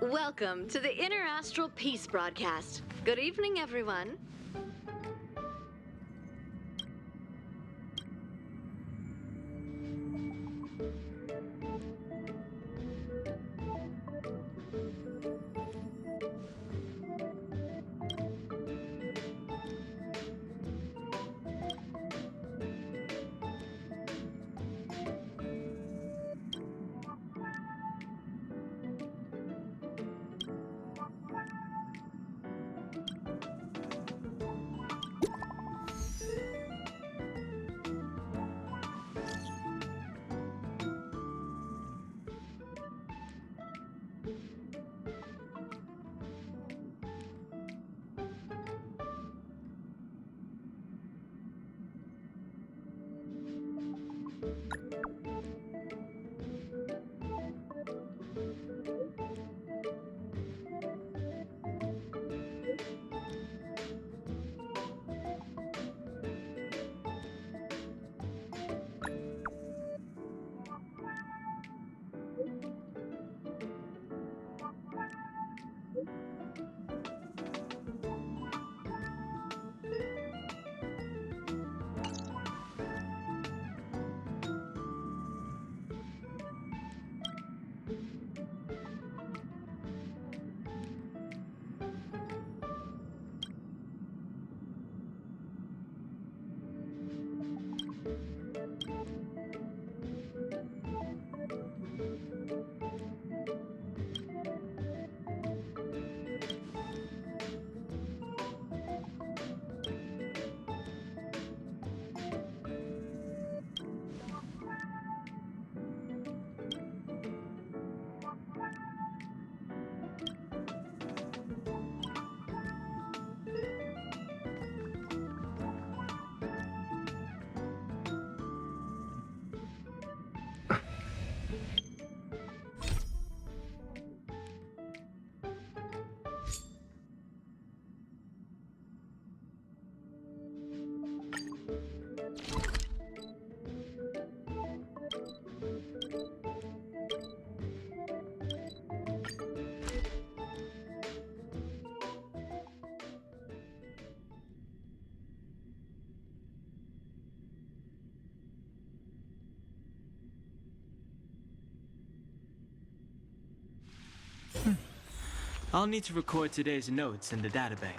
Welcome to the Interastral Peace broadcast. Good evening, everyone. I'll need to record today's notes in the databank.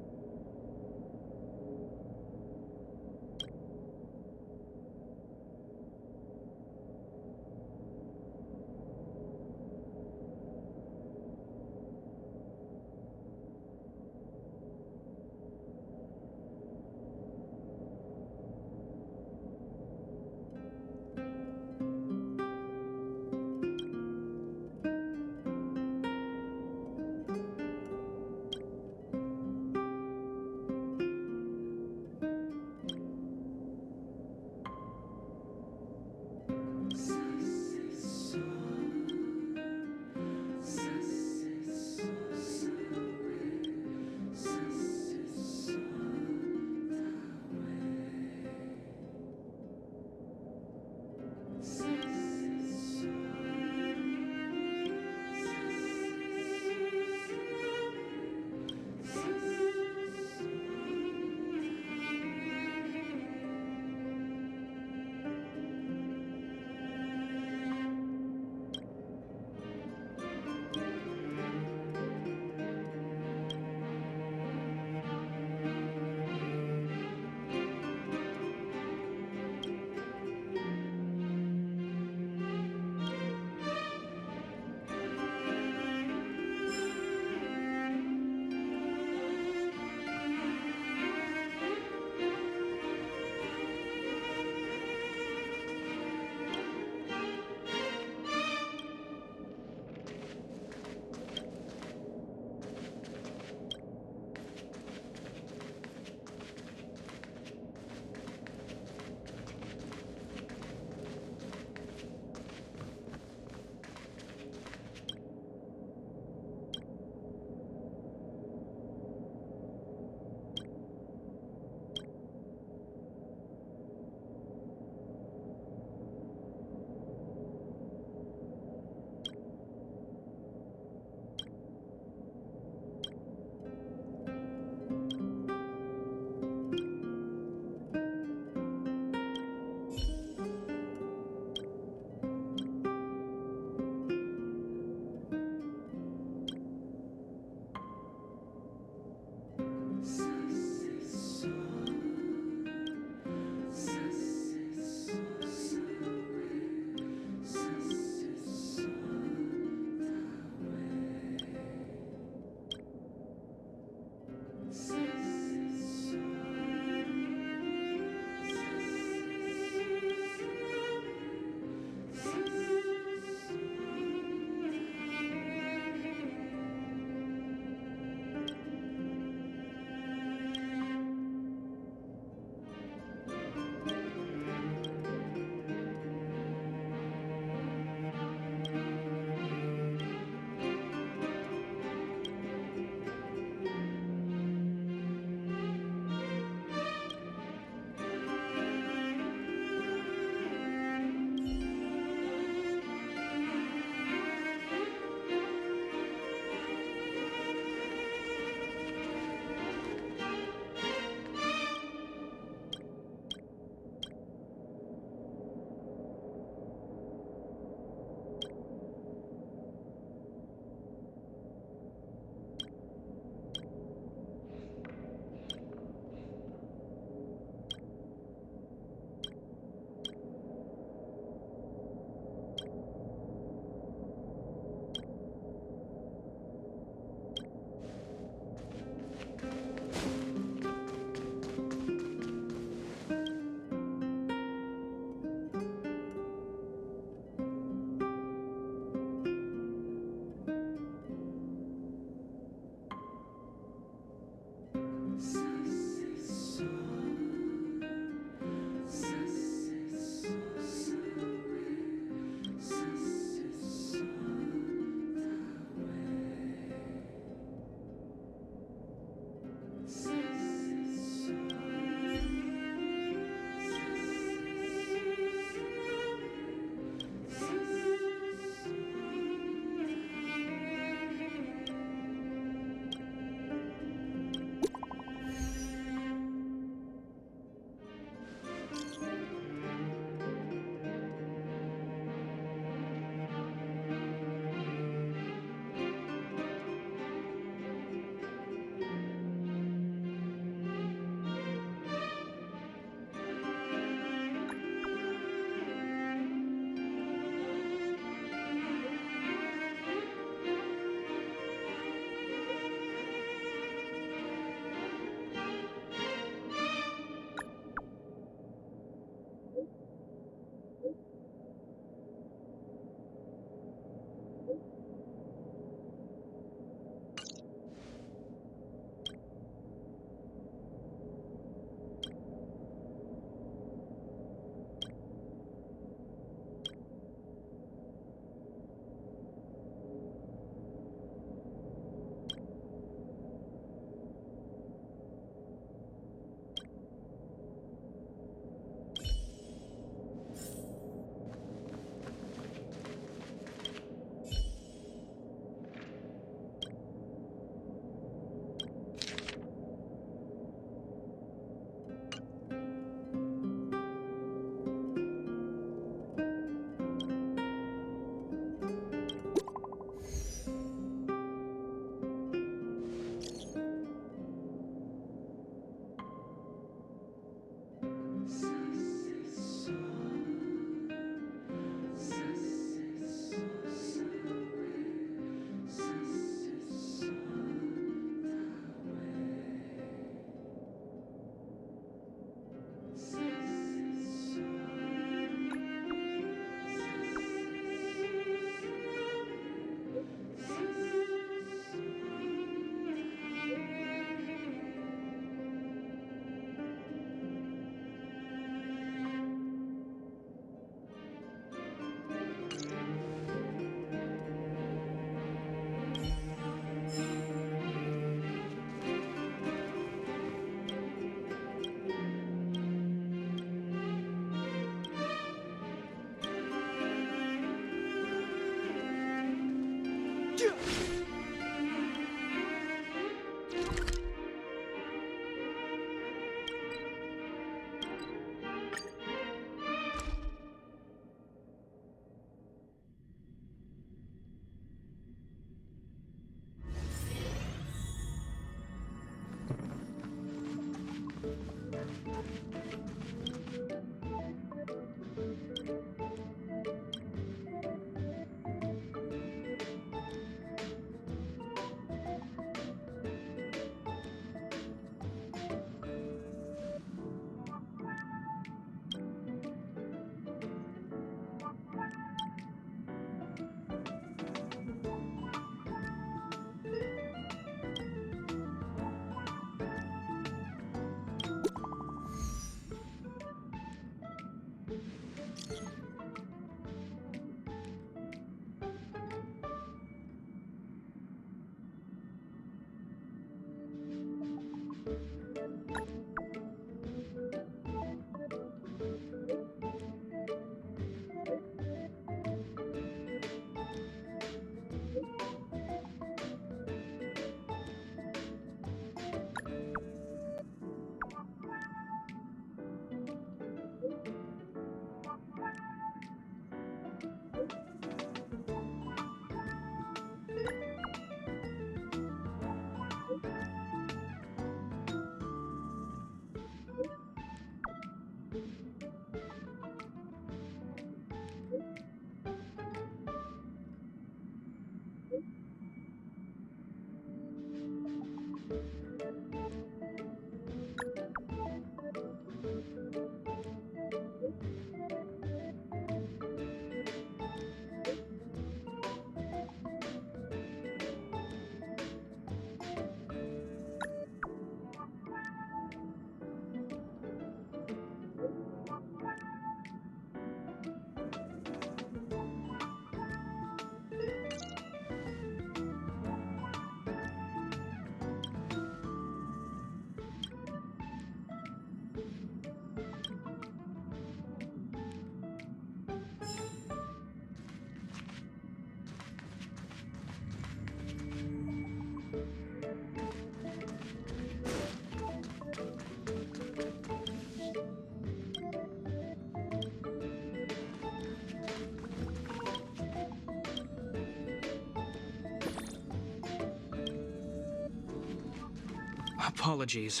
Apologies.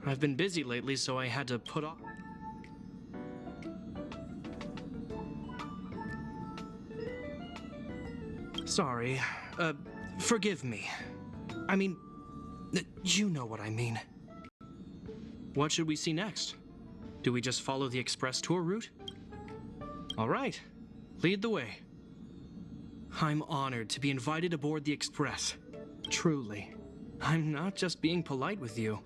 I've been busy lately, so I had to put off. Sorry. Forgive me. I mean, you know what I mean. What should we see next? Do we just follow the express tour route? All right. Lead the way. I'm honored to be invited aboard the express. Truly. I'm not just being polite with you.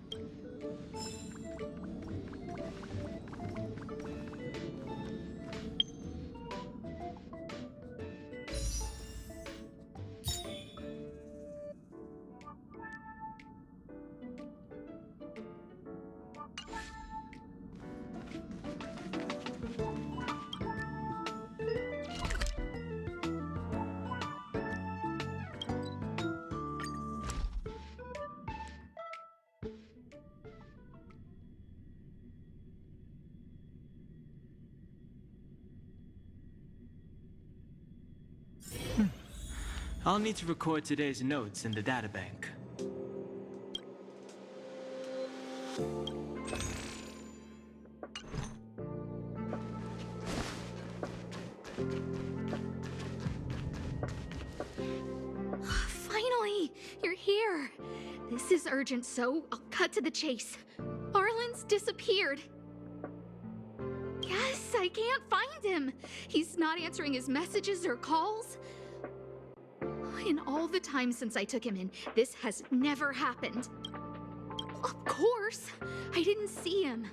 I'll need to record today's notes in the databank. Finally! You're here! This is urgent, so I'll cut to the chase. Arlan's disappeared. Yes, I can't find him. He's not answering his messages or calls. In all the time since I took him in, this has never happened. Of course! I didn't see him.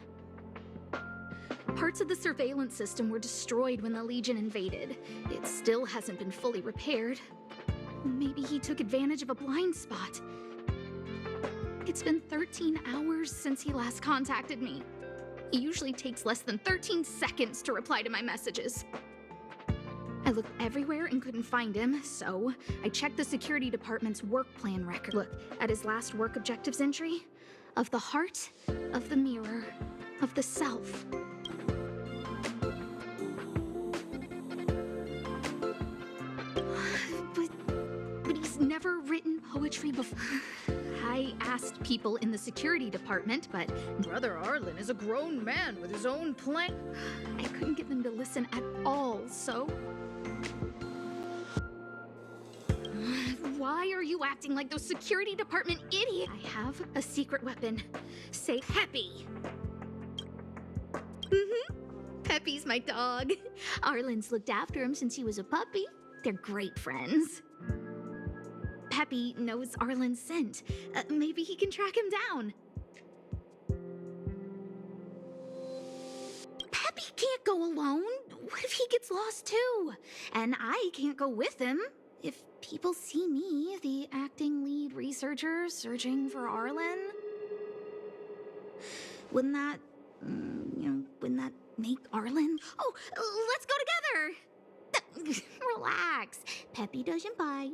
Parts of the surveillance system were destroyed when the Legion invaded. It still hasn't been fully repaired. Maybe he took advantage of a blind spot. It's been 13 hours since he last contacted me. He usually takes less than 13 seconds to reply to my messages. I looked everywhere and couldn't find him, so I checked the security department's work plan record. Look at his last work objectives entry. Of the heart, of the mirror, of the self. But he's never written poetry before. I asked people in the security department, but Brother Arlan is a grown man with his own plan. I couldn't get them to listen at all, so... Why are you acting like those security department idiots? I have a secret weapon. Say Peppy. Peppy's my dog. Arlan's looked after him since he was a puppy. They're great friends. Peppy knows Arlan's scent. Maybe he can track him down. Peppy can't go alone. What if he gets lost too? And I can't go with him. If people see me, the acting lead researcher, searching for Arlan, wouldn't that, wouldn't that make Arlan? Oh, let's go together! Relax. Peppy doesn't bite.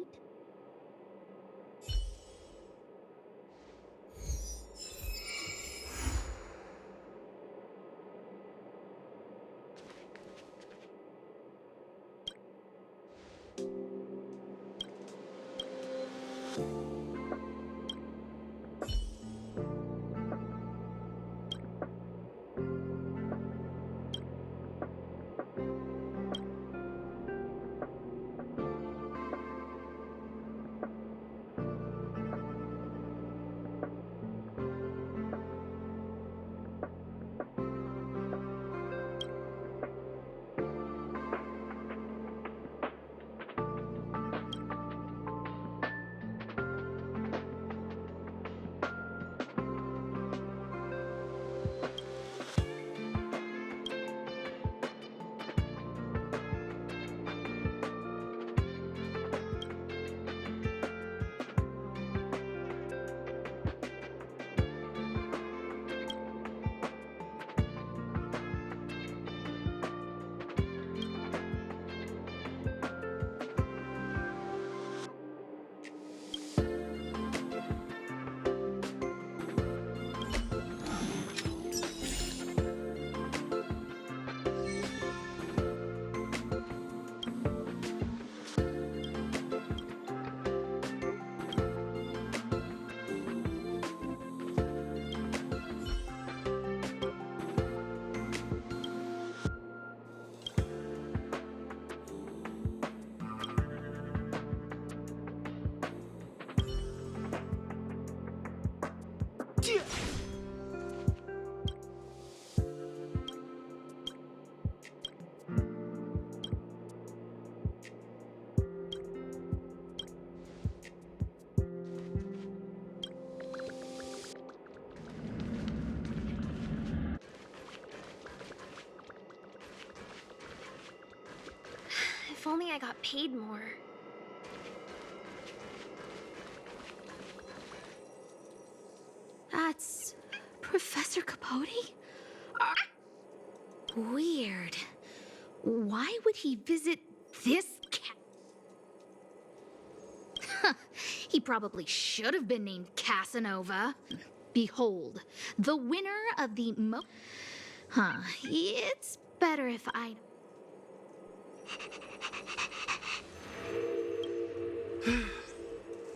If only I got paid more. That's Professor Capote? Weird. Why would he visit this cat? He probably should have been named Casanova. Behold, the winner of the it's better if I...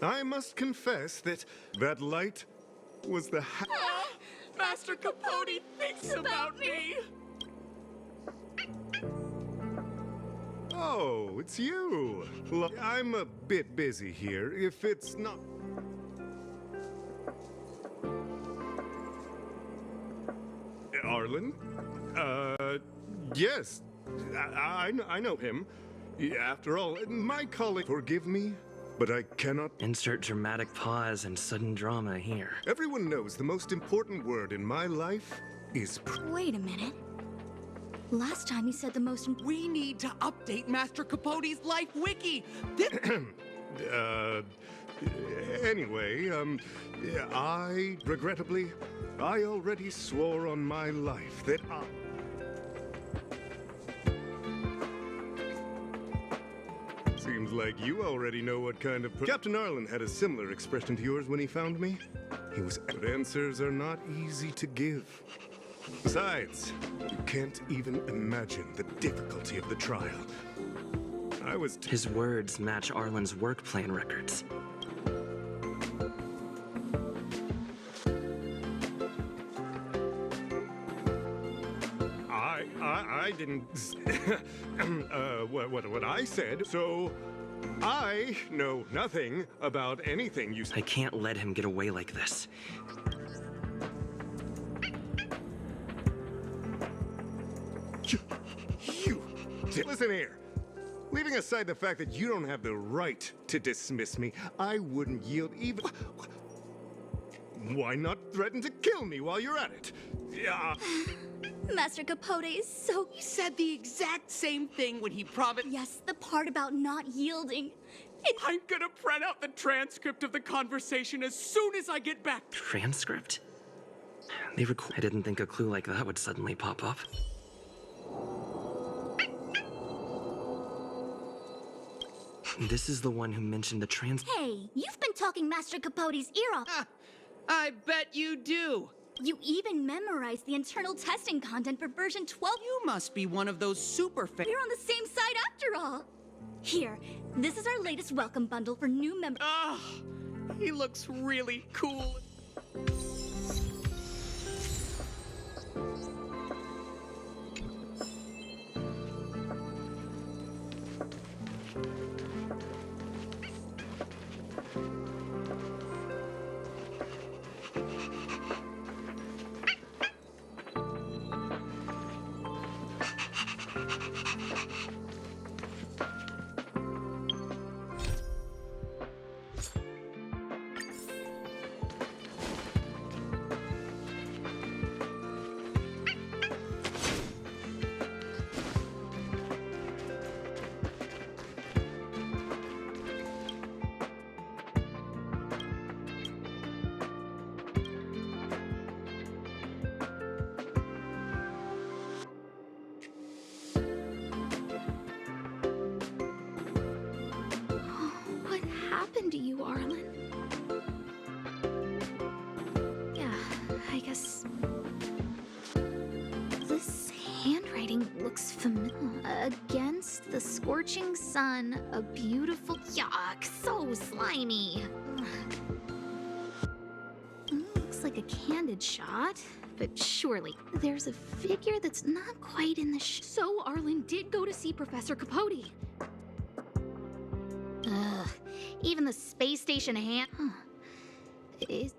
I must confess that light was the Master Capote thinks about me! Oh, it's you. Look, I'm a bit busy here. If it's not... Arlan? Yes. I know him. After all, my colleague... Forgive me, but I cannot... Insert dramatic pause and sudden drama here. Everyone knows the most important word in my life is... Wait a minute. Last time you said the most... We need to update Master Capote's life wiki! Anyway, regrettably, I already swore on my life that I... Seems like you already know what kind of... Captain Arlan had a similar expression to yours when he found me. He was... But answers are not easy to give. Besides, you can't even imagine the difficulty of the trial. I was... His words match Arlan's work plan records. I didn't... what I said, so... I know nothing about anything you... I can't let him get away like this. You... Listen here. Leaving aside the fact that you don't have the right to dismiss me, I wouldn't yield even... Why not threaten to kill me while you're at it? Yeah. Master Capote is so... He said the exact same thing when he promised... Yes, the part about not yielding. I'm gonna print out the transcript of the conversation as soon as I get back. Transcript? I didn't think a clue like that would suddenly pop up. This is the one who mentioned the Hey, you've been talking Master Capote's ear off. I bet you do. You even memorized the internal testing content for version 12. You must be one of those super fans. We're on the same side after all. Here, this is our latest welcome bundle for new members. Ah, he looks really cool. What happened to you, Arlan? Yeah, I guess... This handwriting looks familiar. Against the scorching sun, a beautiful... Yuck, so slimy. Looks like a candid shot, but surely there's a figure that's not quite in the So Arlan did go to see Professor Capote. Ugh, even the space station hand... Is...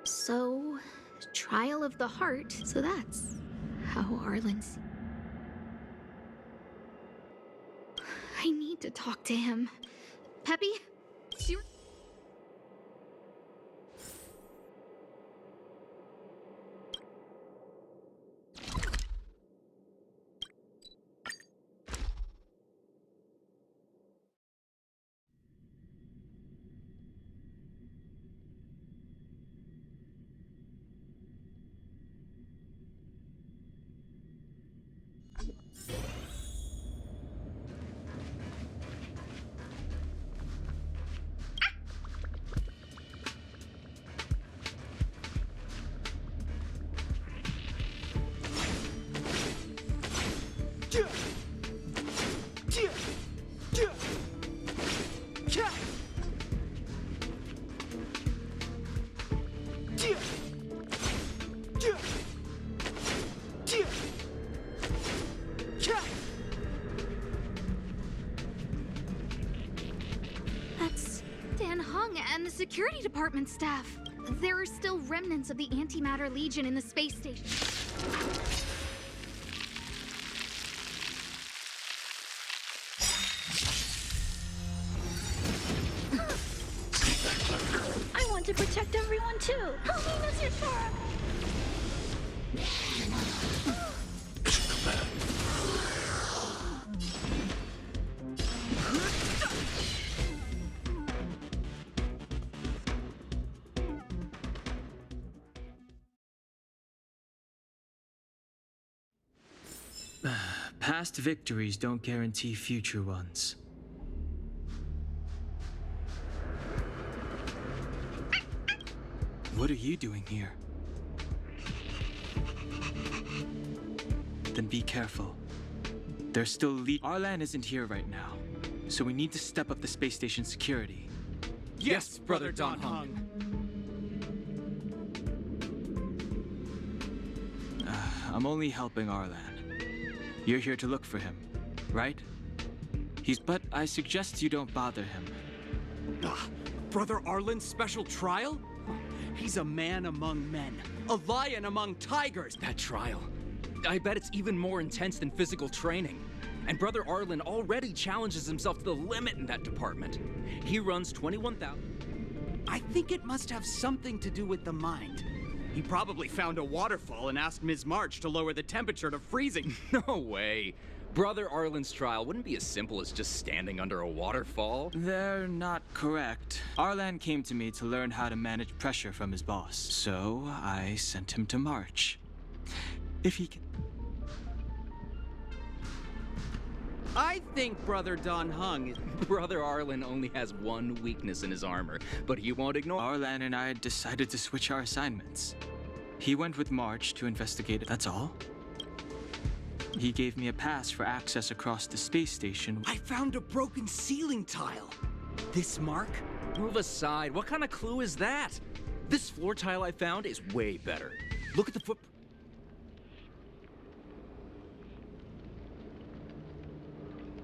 So, trial of the heart. So that's how Arlan's... I need to talk to him. Peppy? That's Dan Hung and the security department staff. There are still remnants of the Antimatter Legion in the space station. I want to protect everyone too. Help me, Mr. Torok. Past victories don't guarantee future ones. What are you doing here? Then be careful. There's still Arlan isn't here right now, so we need to step up the space station security. Yes, Brother Don Hung. I'm only helping Arlan. You're here to look for him, right? But I suggest you don't bother him. Brother Arlan's special trial? He's a man among men, a lion among tigers. That trial. I bet it's even more intense than physical training. And Brother Arlan already challenges himself to the limit in that department. He runs 21,000. I think it must have something to do with the mind. He probably found a waterfall and asked Ms. March to lower the temperature to freezing. No way. Brother Arlan's trial wouldn't be as simple as just standing under a waterfall. They're not correct. Arlan came to me to learn how to manage pressure from his boss, so I sent him to March. If he can... I think Brother Don Hung is... Brother Arlan only has one weakness in his armor, but he won't ignore... Arlan and I decided to switch our assignments. He went with March to investigate it, that's all. He gave me a pass for access across the space station. I found a broken ceiling tile. This mark? Move aside. What kind of clue is that? This floor tile I found is way better. Look at the foot...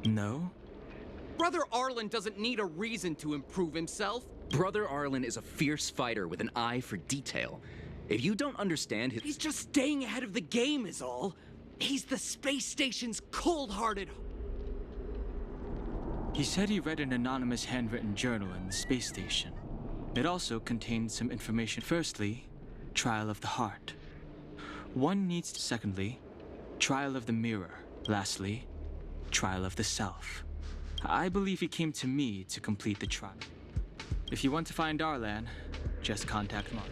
No? Brother Arlan doesn't need a reason to improve himself. Brother Arlan is a fierce fighter with an eye for detail. If you don't understand his... He's just staying ahead of the game is all. He's the space station's cold-hearted... He said he read an anonymous handwritten journal in the space station. It also contained some information. Firstly, trial of the heart. One needs to... Secondly, trial of the mirror. Lastly, trial of the self. I believe he came to me to complete the trial. If you want to find Arlan, just contact Mark.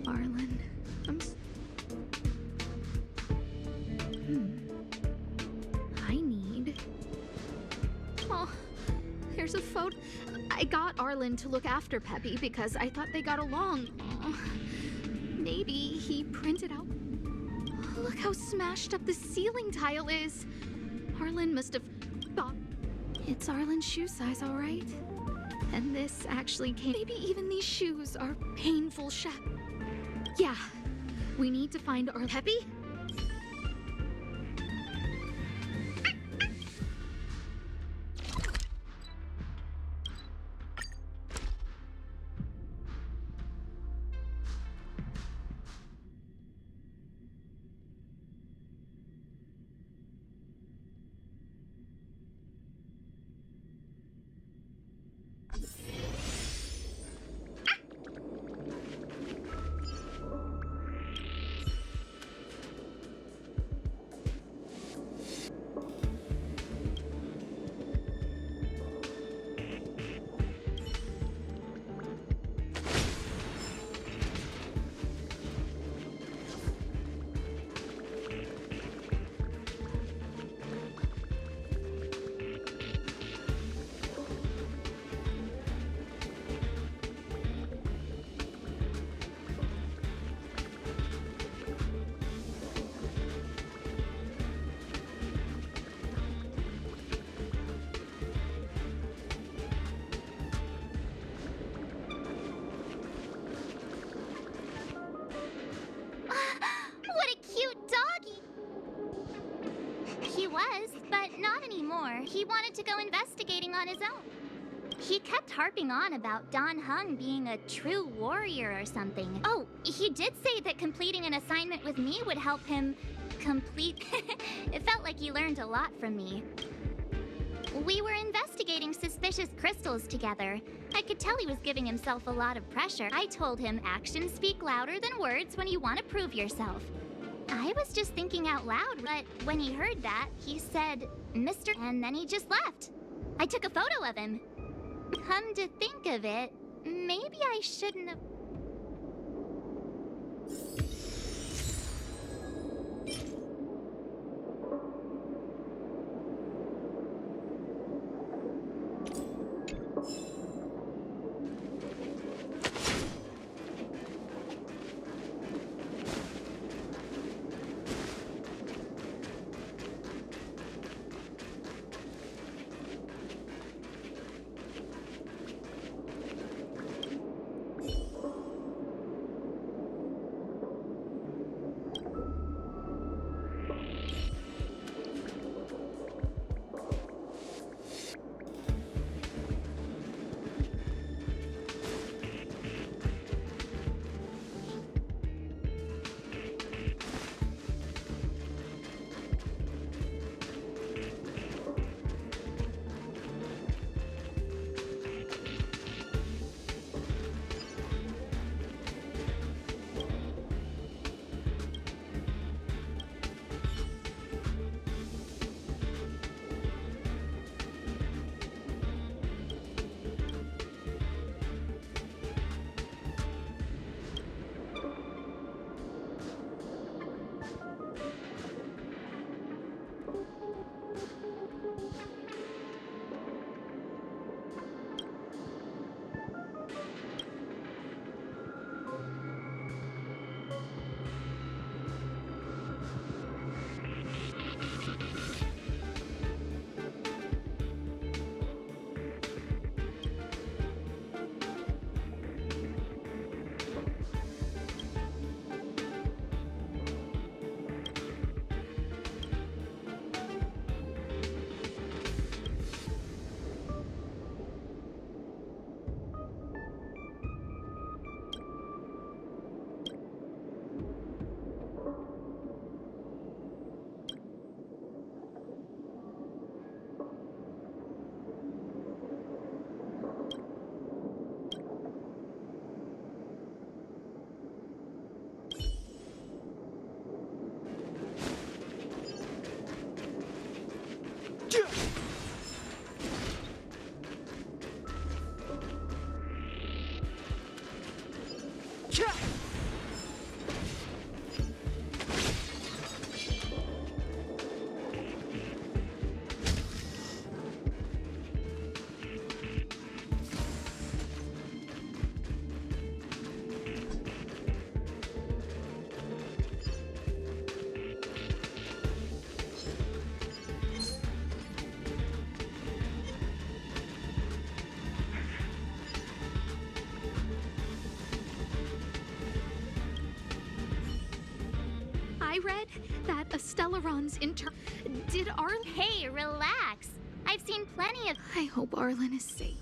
Arlan, I need... Oh, here's a photo. I got Arlan to look after Peppy because I thought they got along. Oh, maybe he printed out... Look how smashed up the ceiling tile is. Arlan must have thought... It's Arlan's shoe size, all right? And this actually came... Maybe even these shoes are painful Yeah, we need to find our Peppy. anymore. He wanted to go investigating on his own. He kept harping on about Don Hung being a true warrior or something. Oh, he did say that completing an assignment with me would help him complete... It felt like he learned a lot from me. We were investigating suspicious crystals together. I could tell he was giving himself a lot of pressure. I told him actions speak louder than words when you want to prove yourself. I was just thinking out loud, but when he heard that, he said, Mr. and then he just left. I took a photo of him. Come to think of it, maybe I shouldn't have... I read that Stellarron's Did Arlan... Hey, relax. I've seen plenty of... I hope Arlan is safe.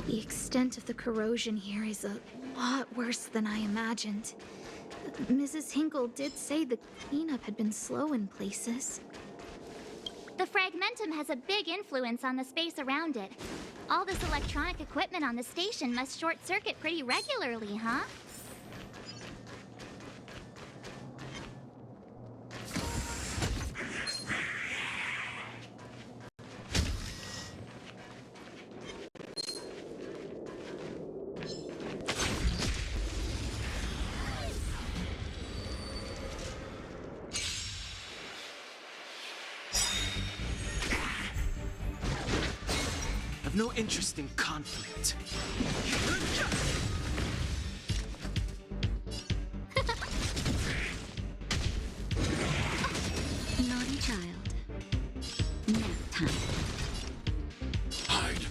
The extent of the corrosion here is a lot worse than I imagined. Mrs. Hinkle did say the cleanup had been slow in places. The fragmentum has a big influence on the space around it. All this electronic equipment on the station must short circuit pretty regularly, huh? I've no interest in conflict. Naughty child. Nap time. Hide.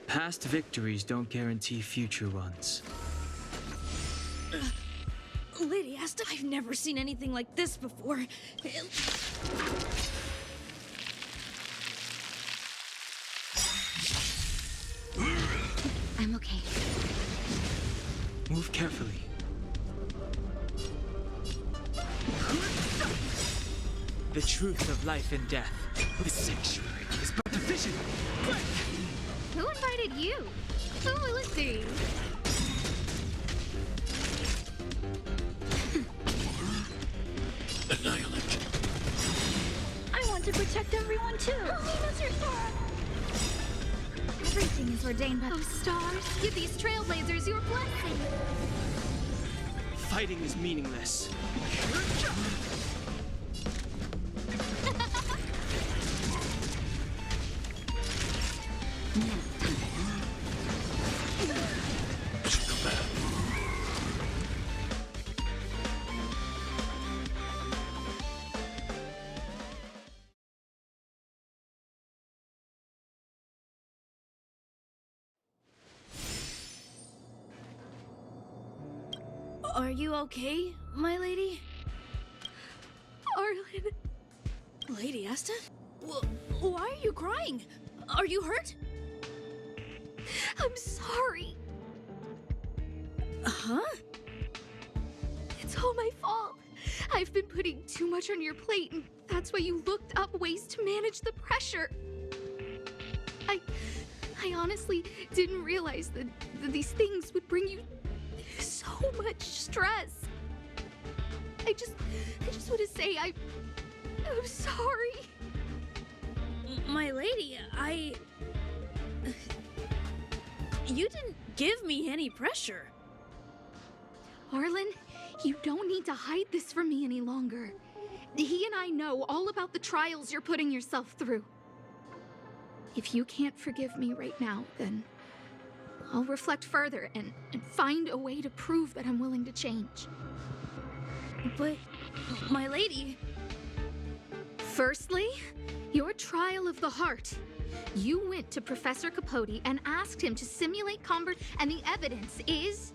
Past victories don't guarantee future ones. Lady Asta, I've never seen anything like this before. I'm okay. Move carefully. The truth of life and death. The sanctuary is but a vision. Who invited you? Oh, let's see. Annihilate. I want to protect everyone too. Everything is ordained by those stars. Give these trailblazers your blessing. Fighting is meaningless. Are you okay, my lady? Arlan, Lady Asta? Why are you crying? Are you hurt? I'm sorry. Huh? It's all my fault. I've been putting too much on your plate, and that's why you looked up ways to manage the pressure. I honestly didn't realize that these things would bring you so much stress. I just want to say I'm sorry. My lady, You didn't give me any pressure. Arlan, you don't need to hide this from me any longer. He and I know all about the trials you're putting yourself through. If you can't forgive me right now, then I'll reflect further and find a way to prove that I'm willing to change. But, my lady... Firstly, your trial of the heart. You went to Professor Capote and asked him to simulate combat, and the evidence is...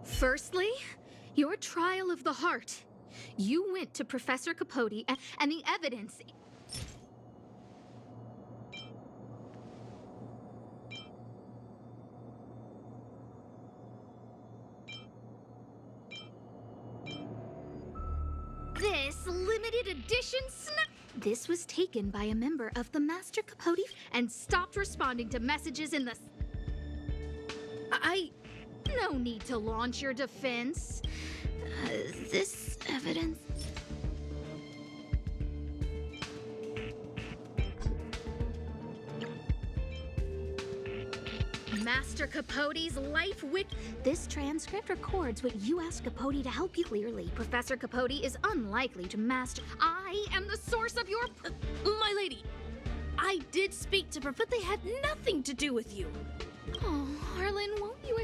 Firstly, your trial of the heart. You went to Professor Capote and the evidence... This limited edition This was taken by a member of the Master Capote and stopped responding to messages in the... No need to launch your defense. This evidence... Master Capote's life This transcript records what you asked Capote to help you clearly. Professor Capote is unlikely to master... I am the source of your... my lady, I did speak to her, but they had nothing to do with you. Oh, Arlan, won't you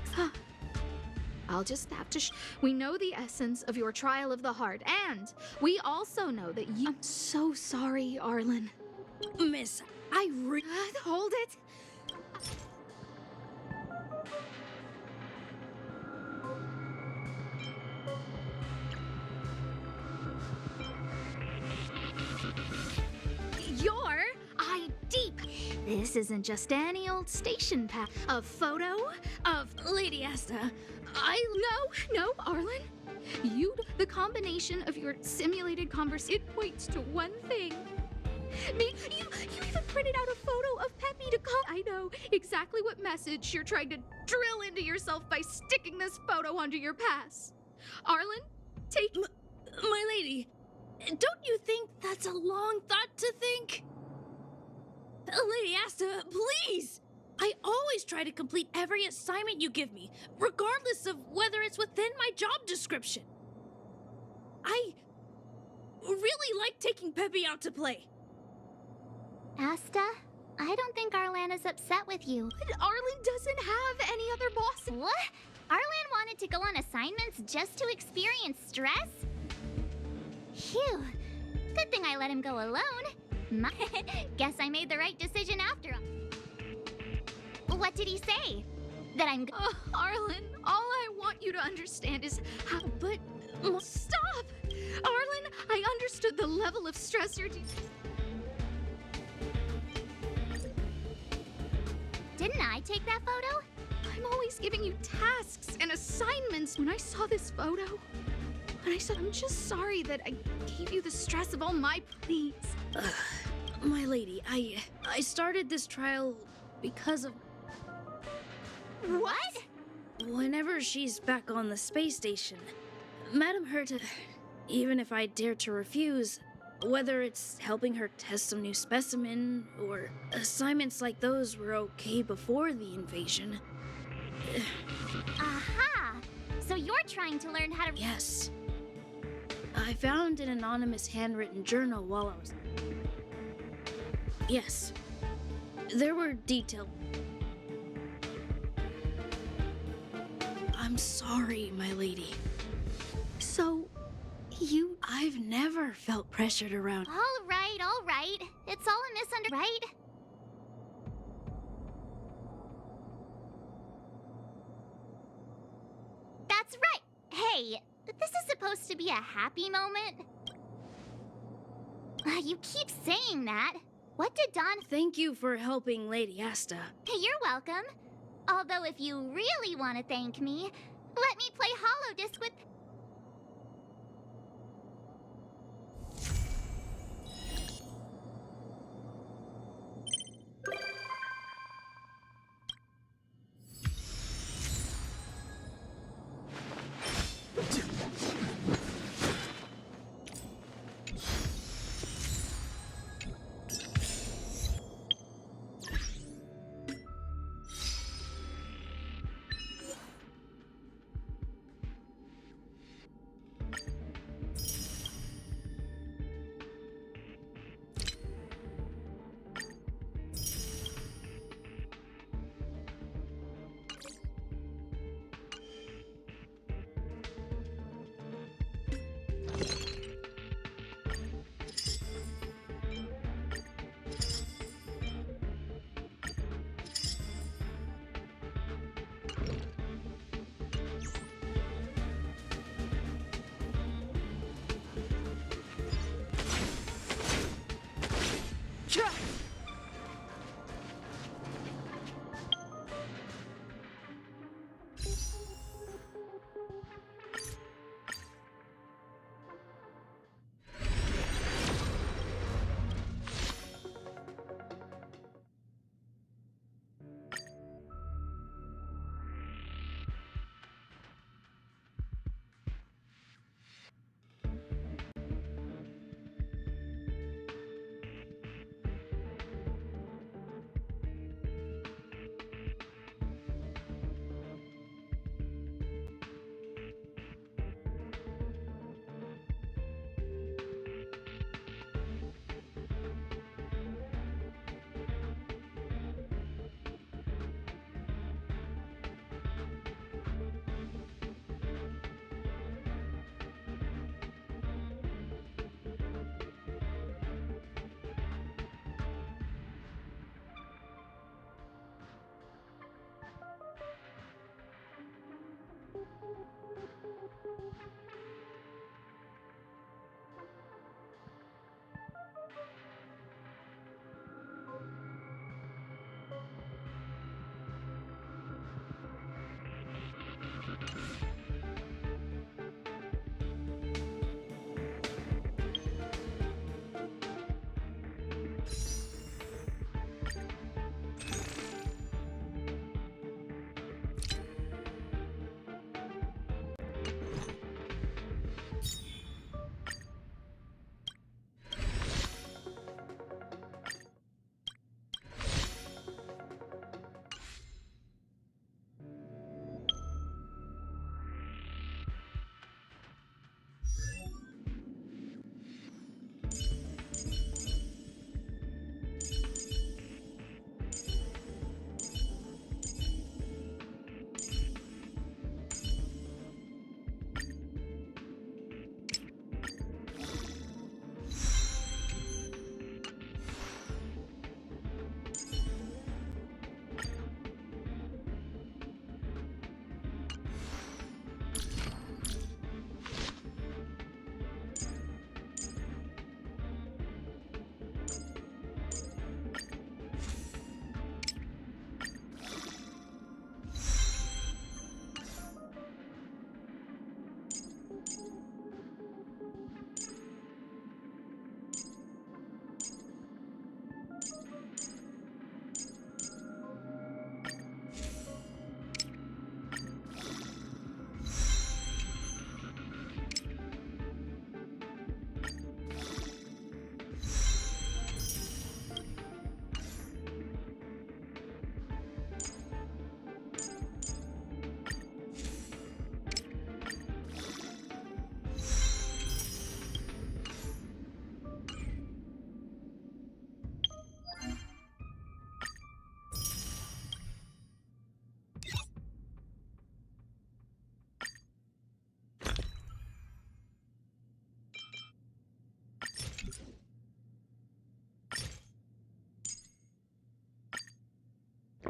I'll just have to we know the essence of your trial of the heart, and we also know that you— I'm so sorry, Arlan. Miss, Hold it! Your ID. This isn't just any old station pass. A photo of Lady Asta, No, Arlan. The combination of your simulated conversation, it points to one thing. You even printed out a photo of Peppy to call. I know exactly what message you're trying to drill into yourself by sticking this photo onto your pass. Arlan, take— my lady, don't you think that's a long thought to think? Lady Asta, please! I always try to complete every assignment you give me, regardless of whether it's within my job description. I really like taking Peppy out to play. Asta, I don't think Arlan is upset with you. But Arlan doesn't have any other boss. What? Arlan wanted to go on assignments just to experience stress? Phew. Good thing I let him go alone. Guess I made the right decision after all. What did he say? That I'm— Arlan, all I want you to understand is how— But— Stop! Arlan, I understood the level of stress you're— Didn't I take that photo? I'm always giving you tasks and assignments. When I saw this photo, and I said, I'm just sorry that I gave you the stress of all my— Please. My lady, I started this trial because of— What? Whenever she's back on the space station, Madame Herta, even if I dare to refuse, whether it's helping her test some new specimen, or assignments like those were okay before the invasion. Aha! So you're trying to learn how to— Yes. I found an anonymous handwritten journal while I was— Yes. There were detailed— I'm sorry, my lady. So, I've never felt pressured around— All right. It's all a misunderstanding, right? That's right. Hey, this is supposed to be a happy moment. You keep saying that. What did Don— Thank you for helping Lady Asta. You're welcome. Although if you really want to thank me, let me play Holodisc with—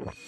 you